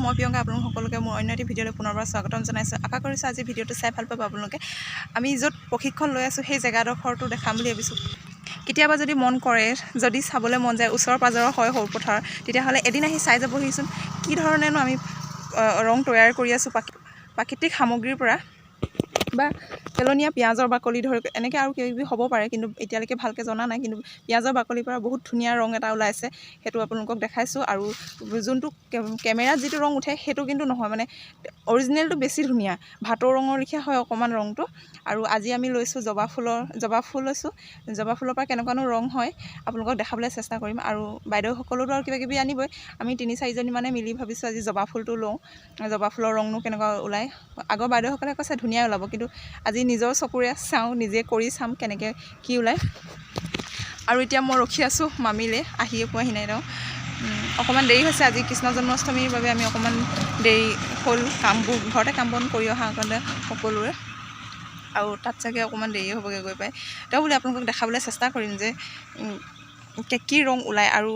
মই প্ৰিয়ংকা আপোনালোক সকলোকে মোৰ অন্য এটি ভিডিঅ'লৈ পুনৰবাৰ স্বাগতম জনাইছোঁ। আশা কৰিছোঁ আজি ভিডিঅ'টো চাই ভাল পাব আপোনালোকে। আমি য'ত প্ৰশিক্ষণ লৈ আছোঁ সেই জেগাডোখৰটো দেখাম বুলি ভাবিছোঁ। কেতিয়াবা যদি মন কৰে, যদি চাবলৈ মন যায় ওচৰৰ পাজৰৰ হয় সৰু পথাৰ, তেতিয়াহ'লে এদিন আহি চাই যাবহিচোন কি ধৰণেনো আমি ৰং তৈয়াৰ কৰি আছোঁ প্ৰাকৃতিক সামগ্ৰীৰ পৰা, বা পেলনীয়া পিঁয়াজৰ বাকলি ধৰি এনেকৈ আৰু কিবাকিবি হ'ব পাৰে, কিন্তু এতিয়ালৈকে ভালকৈ জনা নাই। কিন্তু পিঁয়াজৰ বাকলিৰ পৰা বহুত ধুনীয়া ৰং এটা ওলাইছে, সেইটো আপোনালোকক দেখাইছোঁ। আৰু যোনটো কেমেৰাত যিটো ৰং উঠে সেইটো কিন্তু নহয়, মানে অৰিজিনেলটো বেছি ধুনীয়া, ভাটৌ ৰঙৰ লেখীয়া হয় অকণমান ৰংটো। আৰু আজি আমি লৈছোঁ জবা ফুল লৈছোঁ। জবা ফুলৰ পৰা কেনেকুৱানো ৰং হয় আপোনালোকক দেখাবলৈ চেষ্টা কৰিম। আৰু বাইদেউসকলেতো আৰু কিবাকিবি আনিবই, আমি 3-4জনী মানে মিলি ভাবিছোঁ আজি জবা ফুলটো লওঁ, জবা ফুলৰ ৰংনো কেনেকুৱা ওলায়। আগৰ বাইদেউসকলে কৈছে ধুনীয়া ওলাব, কিন্তু আজি নিজৰ চকুৰে চাওঁ, নিজে কৰি চাম কেনেকৈ কি ওলায়। আৰু এতিয়া মই ৰখি আছোঁ মামীলৈ, আহিয়ে পোৱাহি নাই তেওঁ। অকণমান দেৰি হৈছে আজি কৃষ্ণ জন্মাষ্টমীৰ বাবে, আমি অকণমান দেৰি হ'ল কামবোৰ, ঘৰতে কাম বন কৰি অহাৰ কাৰণে সকলোৰে, আৰু তাত চাগে অকণমান দেৰি হ'বগৈ গৈ পাই। তেওঁ বুলি আপোনালোকক দেখাবলৈ চেষ্টা কৰিম যে কি ৰং ওলায়, আৰু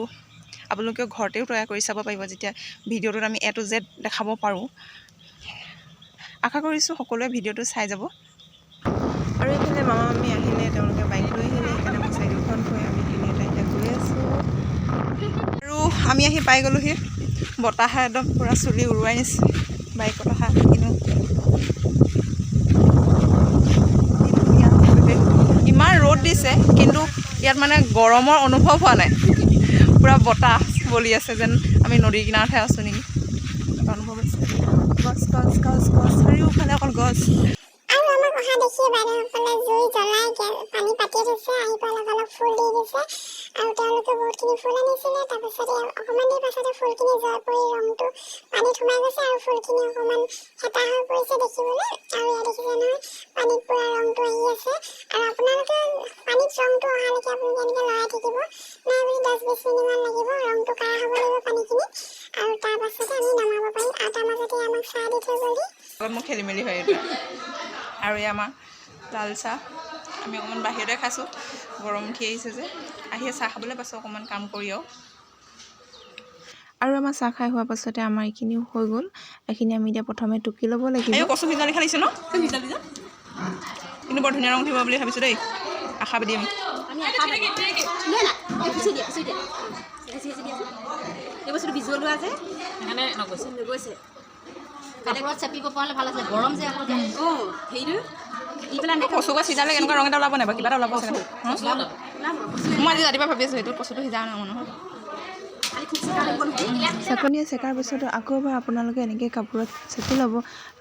আপোনালোকে ঘৰতেও তৈয়াৰ কৰি চাব পাৰিব যেতিয়া ভিডিঅ'টোত আমি A to Z দেখাব পাৰোঁ। আশা কৰিছোঁ সকলোৱে ভিডিঅ'টো চাই যাব। আৰু এইফালে মামা মামী আহিলে, তেওঁলোকে বাইক লৈ আহিলে, সেইকাৰণে মই চাইকেলখন থৈ আমি তিনিওটা এতিয়া গৈ আছোঁ। আৰু আমি আহি পাই গ'লোহি, বতাহে একদম পূৰা চুলি উৰুৱাই নিছে বাইকত অহা, কিন্তু ইমান ৰ'দ দিছে, কিন্তু ইয়াত মানে গৰমৰ অনুভৱ হোৱা নাই, পূৰা বতাহ বলি আছে, যেন আমি নদীৰ কিনাৰতহে আছোঁ নেকি অনুভৱ হৈছে। গছ গছ গছ গছ চাৰিওফালে অকল গছ। আৰু আমাক অহা দেখি বাইদেউসকলে জুই জ্বলাই পানী পাতি থৈছে, আহি পেলাই অলপ অলপ ফুল দি দিছে। আৰু তেওঁলোকে বহুতখিনি ফুল আনিছিলে, তাৰপিছতে অকণমান দেৰি পাছতে ফুলখিনি জ্বল পৰি ৰংটো পানীত সোমাই গৈছে, আৰু ফুলখিনি অকণমান হেতা হৈ পৰিছে দেখিবলৈ। আৰু ইয়াত দেখিছে নহয় পানীত পূৰা ৰংটো আহি আছে। আৰু আপোনালোকে পানীত ৰংটো অহালৈকে আপোনালোকে এনেকৈ লৰাই থাকিব, নাই বুলি 10-20 মিনিটমান লাগিব, ৰংটো কাঢ়া হ'ব লাগিব পানীখিনিত, আৰু তাৰ পাছতে আমি নমাব পাৰিম। আৰু তাৰ মাজতে আমাক চাহ দি থৈ গ'লহি। মোৰ খেলি মেলি হয় এইটো। আৰু এই আমাৰ লাল চাহ আমি অকণমান বাহিৰতে খাইছোঁ, গৰম উঠি আহিছে যে, আহি চাহ খাবলৈ পাইছোঁ অকণমান কাম কৰি। আৰু আমাৰ চাহ খাই হোৱাৰ পাছতে আমাৰ এইখিনিও হৈ গ'ল। এইখিনি আমি এতিয়া প্ৰথমে টুকি ল'ব লাগিব। কচু সিজালি খালিছে ন, কিন্তু বৰ ধুনীয়া ৰং উঠিব বুলি ভাবিছোঁ দেই, আশাবাদী আমি। এই বস্তুটো বিজলুৱা যে সেইকাৰণে নগৈছে। কাপোৰত চেপিব পৰা হ'লে ভাল আছিলে, গৰম যে আকৌ হেৰিটো দি পেলাই কচু গছ সিজালে কেনেকুৱা ৰং এটা ওলাব নাই বাৰু, কিবা এটা ওলাব চাগে। মই আজি ৰাতিপুৱা ভাবি আছোঁ এইটো কচুটো সিজা নহয়। চেকনিয়ে চেকাৰ পিছতো আকৌ এবাৰ আপোনালোকে এনেকৈ কাপোৰত চেকি ল'ব।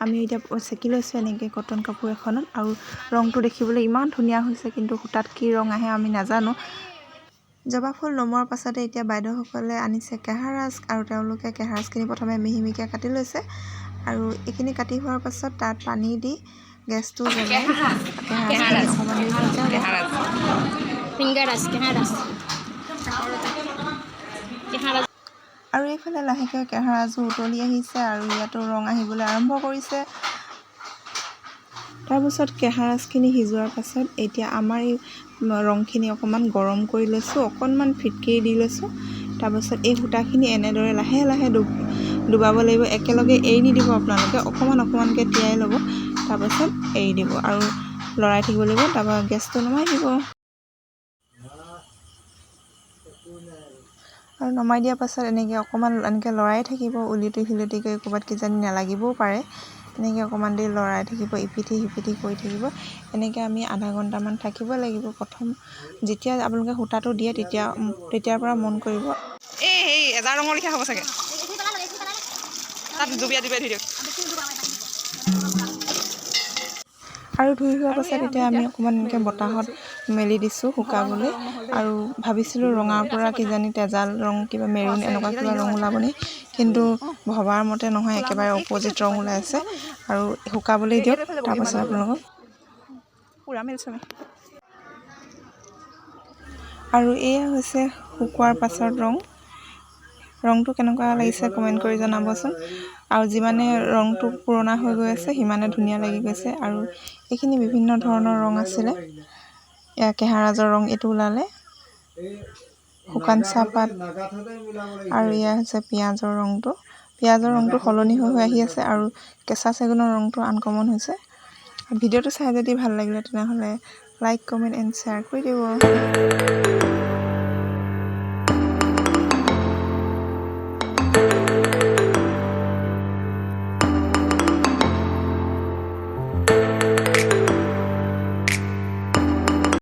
আমি এতিয়া চেকি লৈছোঁ এনেকৈ কটন কাপোৰ এখনত, আৰু ৰংটো দেখিবলৈ ইমান ধুনীয়া হৈছে, কিন্তু সূতাত কি ৰং আহে আমি নাজানো। জবা ফুল নমোৱাৰ পাছতে এতিয়া বাইদেউসকলে আনিছে কেহাৰাজ, আৰু তেওঁলোকে কেহাৰাজখিনি প্ৰথমে মিহি মিহিকৈ কাটি লৈছে, আৰু এইখিনি কাটি হোৱাৰ পাছত তাত পানী দি গেছটো জ্বলাই আৰু এইফালে লাহেকৈ কেহাৰাজো উতলি আহিছে, আৰু ইয়াতো ৰং আহিবলৈ আৰম্ভ কৰিছে। তাৰপিছত কেহাৰাজখিনি সিজোৱাৰ পাছত এতিয়া আমাৰ এই ৰংখিনি অকণমান গৰম কৰি লৈছোঁ, অকণমান ফিটকিৰি দি লৈছোঁ। তাৰপিছত এই সূতাখিনি এনেদৰে লাহে লাহে ডুবাব লাগিব, একেলগে এৰি নিদিব আপোনালোকে, অকণমান অকণমানকৈ তিয়াই ল'ব, তাৰপাছত এৰি দিব আৰু লৰাই থাকিব লাগিব। তাৰপৰা গেছটো নমাই দিব, আৰু নমাই দিয়াৰ পাছত এনেকৈ অকণমান এনেকৈ লৰাই থাকিব, উলটি সিলটিকৈ ক'ৰবাত কিজানি নালাগিবও পাৰে। এনেকৈ অকণমান দেৰি লৰাই থাকিব, ইপিঠি সিপিঠি কৰি থাকিব। এনেকৈ আমি আধা ঘণ্টামান থাকিব লাগিব। প্ৰথম যেতিয়া আপোনালোকে সূতাটো দিয়ে তেতিয়াৰ পৰা মন কৰিব, এই সেই এজাৰ ৰঙৰ লেখীয়া হ'ব চাগে, তাত জুবিয়াই ধুই দিয়ক। আৰু ধুই হোৱাৰ পাছত এতিয়া আমি অকণমান এনেকৈ বতাহত মেলি দিছোঁ শুকাবলৈ, আৰু ভাবিছিলোঁ ৰঙাৰ পৰা কিজানি তেজাল ৰং, কিবা মেৰুণ এনেকুৱা কিবা ৰং ওলাব নি, কিন্তু ভবাৰ মতে নহয়, একেবাৰে অপজিট ৰং ওলাই আছে। আৰু শুকাবলৈ দিয়ক, তাৰপাছত আপোনালোকক পূৰা মেলিছোঁ আমি। আৰু এয়া হৈছে শুকোৱাৰ পাছত ৰংটো কেনেকুৱা লাগিছে কমেণ্ট কৰি জনাবচোন। আৰু যিমানে ৰংটো পুৰণা হৈ গৈ আছে সিমানে ধুনীয়া লাগি গৈছে। আৰু এইখিনি বিভিন্ন ধৰণৰ ৰং আছিলে, এয়া কেহাৰাজৰ ৰং এইটো ওলালে, শুকান চাহপাত, আৰু এয়া হৈছে পিঁয়াজৰ ৰংটো, পিঁয়াজৰ ৰংটো সলনি হৈ আহি আছে আৰু কেঁচা চেগুনৰ ৰংটো আনকমন হৈছে। ভিডিঅ'টো চাই যদি ভাল লাগিলে তেনেহ'লে লাইক কমেণ্ট এণ্ড শ্বেয়াৰ কৰি দিব।